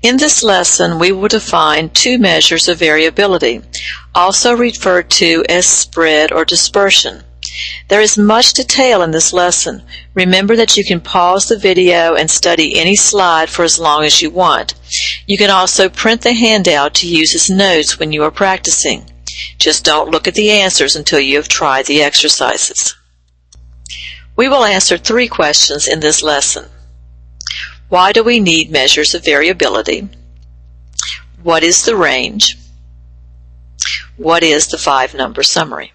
In this lesson, we will define two measures of variability, also referred to as spread or dispersion. There is much detail in this lesson. Remember that you can pause the video and study any slide for as long as you want. You can also print the handout to use as notes when you are practicing. Just don't look at the answers until you have tried the exercises. We will answer 3 questions in this lesson. Why do we need measures of variability? What is the range? What is the 5-number summary?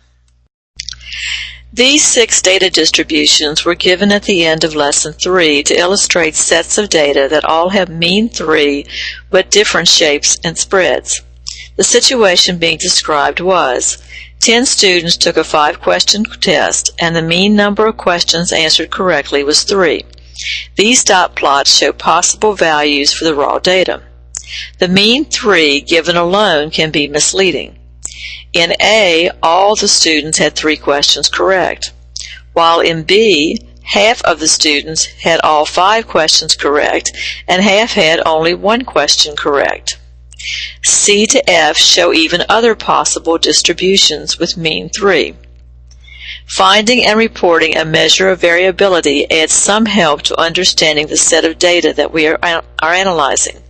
These 6 data distributions were given at the end of Lesson 3 to illustrate sets of data that all have mean 3 but different shapes and spreads. The situation being described was 10 students took a 5-question test and the mean number of questions answered correctly was 3. These dot plots show possible values for the raw data. The mean 3 given alone can be misleading. In A, all the students had 3 questions correct, while in B, half of the students had all 5 questions correct and half had only 1 question correct. C to F show even other possible distributions with mean 3. Finding and reporting a measure of variability adds some help to understanding the set of data that we are analyzing.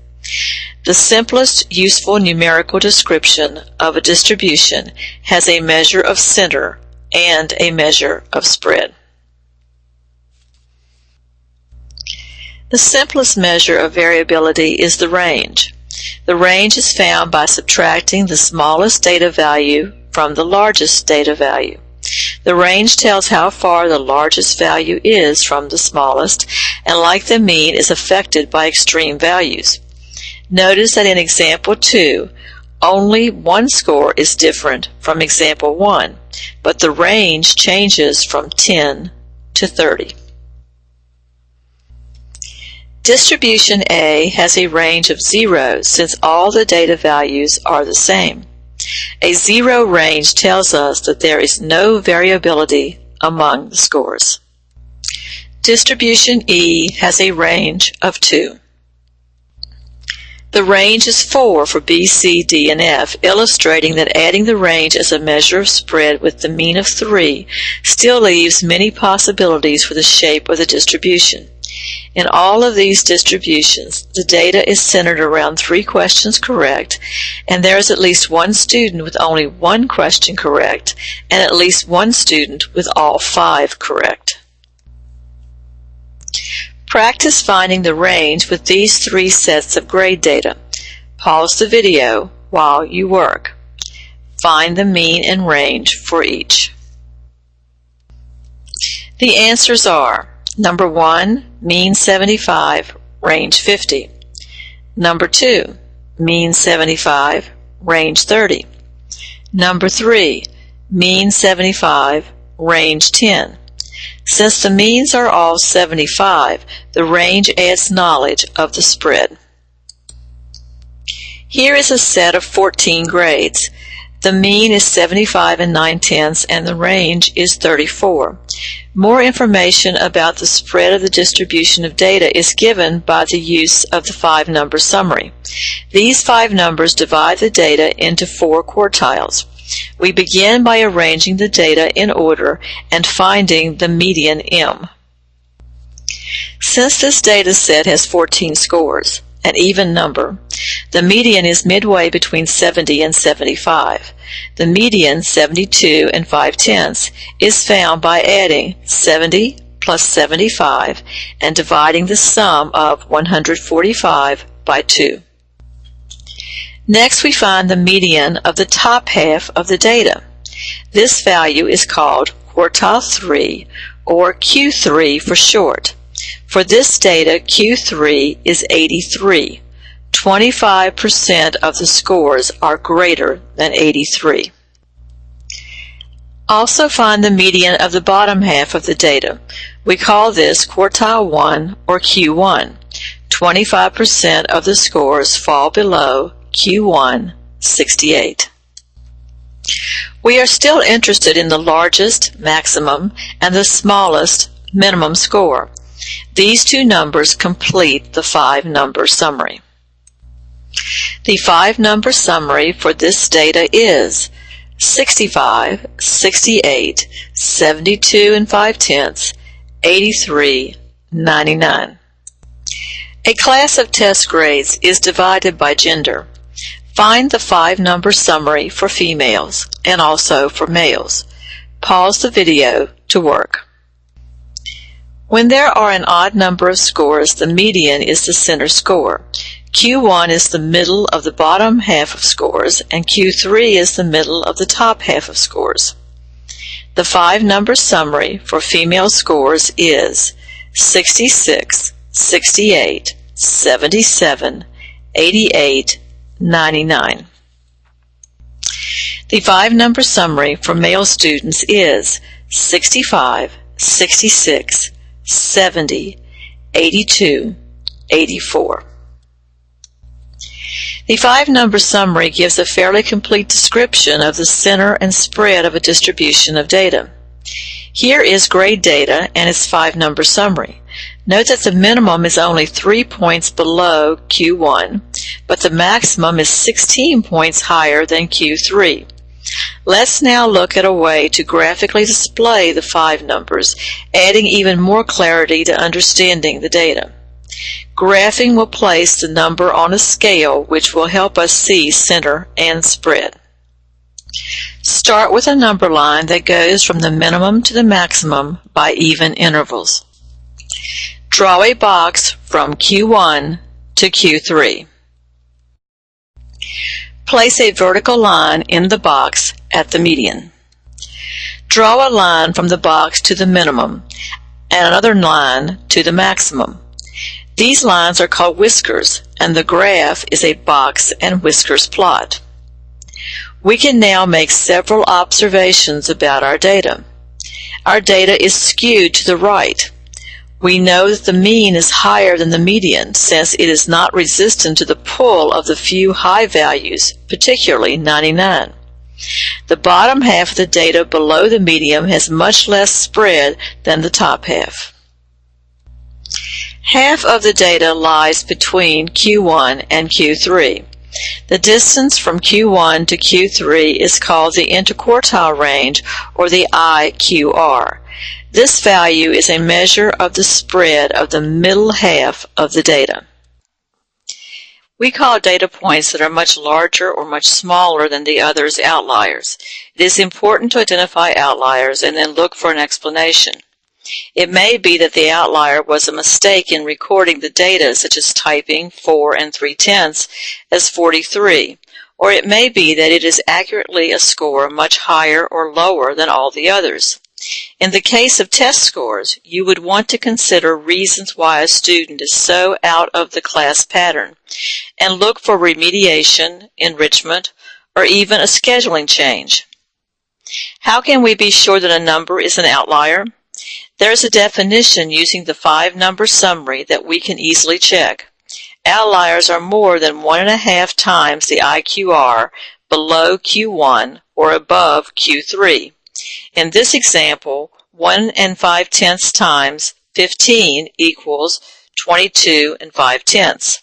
The simplest useful numerical description of a distribution has a measure of center and a measure of spread. The simplest measure of variability is the range. The range is found by subtracting the smallest data value from the largest data value. The range tells how far the largest value is from the smallest, and like the mean, is affected by extreme values. Notice that in example 2, only one score is different from example 1, but the range changes from 10 to 30. Distribution A has a range of 0 since all the data values are the same. A 0 range tells us that there is no variability among the scores. Distribution E has a range of 2. The range is 4 for B, C, D, and F, illustrating that adding the range as a measure of spread with the mean of 3 still leaves many possibilities for the shape of the distribution. In all of these distributions, the data is centered around 3 questions correct, and there is at least 1 student with only 1 question correct, and at least 1 student with all 5 correct. Practice finding the range with these 3 sets of grade data. Pause the video while you work. Find the mean and range for each. The answers are: number 1, mean 75, range 50. Number 2, mean 75, range 30. Number 3, mean 75, range 10. Since the means are all 75, the range adds knowledge of the spread. Here is a set of 14 grades. The mean is 75 9/10 and the range is 34. More information about the spread of the distribution of data is given by the use of the 5-number summary. These 5 numbers divide the data into 4 quartiles. We begin by arranging the data in order and finding the median M. Since this data set has 14 scores, an even number, the median is midway between 70 and 75. The median, 72 5/10, is found by adding 70 plus 75 and dividing the sum of 145 by 2. Next, we find the median of the top half of the data. This value is called quartile 3, or Q3 for short. For this data, Q3 is 83. 25% of the scores are greater than 83. Also find the median of the bottom half of the data. We call this quartile 1, or Q1. 25% of the scores fall below Q1, 68. We are still interested in the largest maximum and the smallest minimum score. These 2 numbers complete the 5-number summary. The 5-number summary for this data is 65, 68, 72 and 5/10, 83, 99. A class of test grades is divided by gender. Find the 5-number summary for females and also for males. Pause the video to work. When there are an odd number of scores, the median is the center score. Q1 is the middle of the bottom half of scores, and Q3 is the middle of the top half of scores. The 5-number summary for female scores is 66, 68, 77, 88, 99. The 5-number summary for male students is 65, 66, 70, 82, 84. The 5-number summary gives a fairly complete description of the center and spread of a distribution of data. Here is grade data and its 5-number summary. Note that the minimum is only 3 points below Q1, but the maximum is 16 points higher than Q3. Let's now look at a way to graphically display the 5 numbers, adding even more clarity to understanding the data. Graphing will place the number on a scale which will help us see center and spread. Start with a number line that goes from the minimum to the maximum by even intervals. Draw a box from Q1 to Q3. Place a vertical line in the box at the median. Draw a line from the box to the minimum and another line to the maximum. These lines are called whiskers, and the graph is a box and whiskers plot. We can now make several observations about our data. Our data is skewed to the right. We know that the mean is higher than the median since it is not resistant to the pull of the few high values, particularly 99. The bottom half of the data below the median has much less spread than the top half. Half of the data lies between Q1 and Q3. The distance from Q1 to Q3 is called the interquartile range, or the IQR. This value is a measure of the spread of the middle half of the data. We call data points that are much larger or much smaller than the others outliers. It is important to identify outliers and then look for an explanation. It may be that the outlier was a mistake in recording the data, such as typing 4 3/10 as 43, or it may be that it is accurately a score much higher or lower than all the others. In the case of test scores, you would want to consider reasons why a student is so out of the class pattern, and look for remediation, enrichment, or even a scheduling change. How can we be sure that a number is an outlier? There is a definition using the 5-number summary that we can easily check. Outliers are more than 1.5 times the IQR below Q1 or above Q3. In this example, 1 5/10 times 15 equals 22 5/10.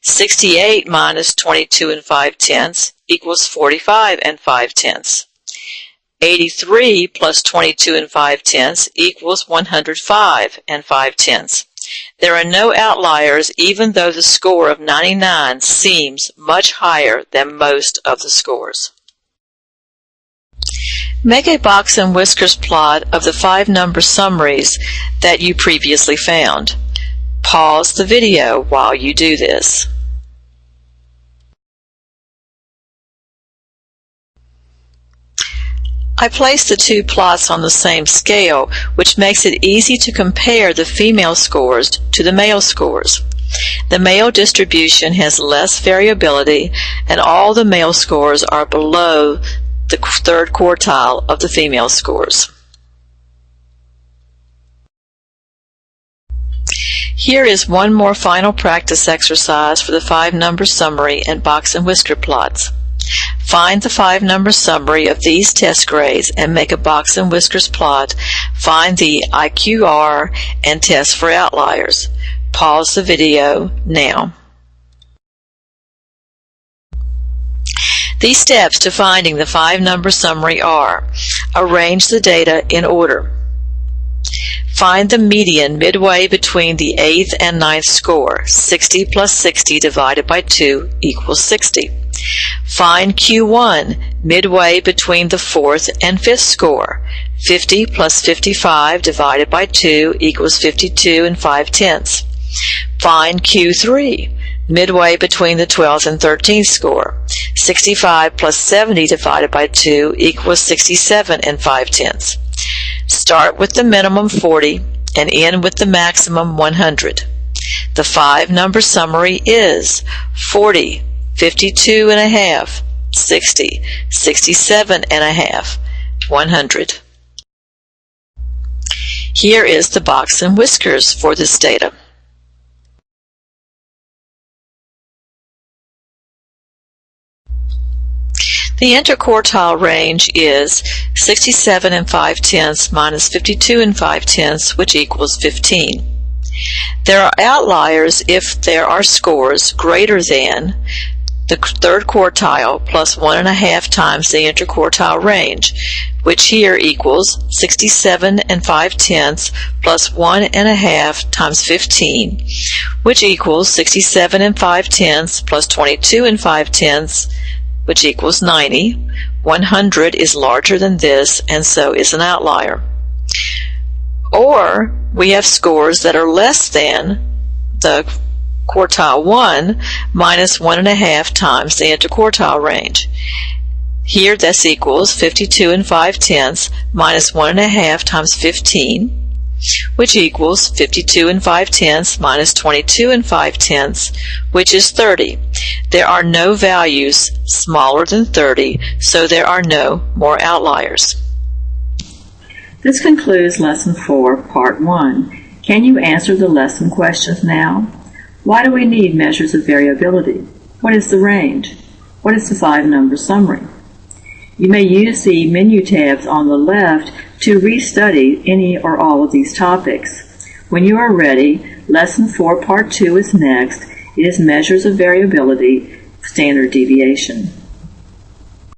68 minus 22 5/10 equals 45 5/10. 83 plus 22 5/10 equals 105 5/10. There are no outliers even though the score of 99 seems much higher than most of the scores. Make a box and whiskers plot of the 5-number summaries that you previously found. Pause the video while you do this. I placed the two plots on the same scale, which makes it easy to compare the female scores to the male scores. The male distribution has less variability, and all the male scores are below the third quartile of the female scores. Here is one more final practice exercise for the 5-number summary and box and whisker plots. Find the 5-number summary of these test grades and make a box and whiskers plot. Find the IQR and test for outliers. Pause the video now. These steps to finding the 5-number summary are: arrange the data in order. Find the median midway between the 8th and 9th score. 60 plus 60 divided by 2 equals 60. Find Q1 midway between the 4th and 5th score. 50 plus 55 divided by 2 equals 52 and 5/10. Find Q3 midway between the 12th and 13th score. 65 plus 70 divided by 2 equals 67 and 5/10. Start with the minimum 40 and end with the maximum 100. The 5-number summary is 40, 52 and a half, 60, 67 and a half, 100. Here is the box and whiskers for this data. The interquartile range is 67 and 5/10 minus 52 and 5/10, which equals 15. There are outliers if there are scores greater than the 3rd quartile plus 1.5 times the interquartile range, which here equals 67 and 5/10 plus 1.5 times 15, which equals 67 and 5/10 plus 22 and 5/10, which equals 90. 100 is larger than this, and so is an outlier. Or we have scores that are less than the quartile 1 minus 1.5 times the interquartile range. Here this equals 52 and 5/10 minus 1.5 times 15, which equals 52 and 5/10 minus 22 and 5/10, which is 30. There are no values smaller than 30, so there are no more outliers. This concludes Lesson 4, Part 1. Can you answer the lesson questions now? Why do we need measures of variability? What is the range? What is the 5-number summary? You may use the menu tabs on the left to restudy any or all of these topics. When you are ready, Lesson 4, Part 2 is next. It is measures of variability, standard deviation.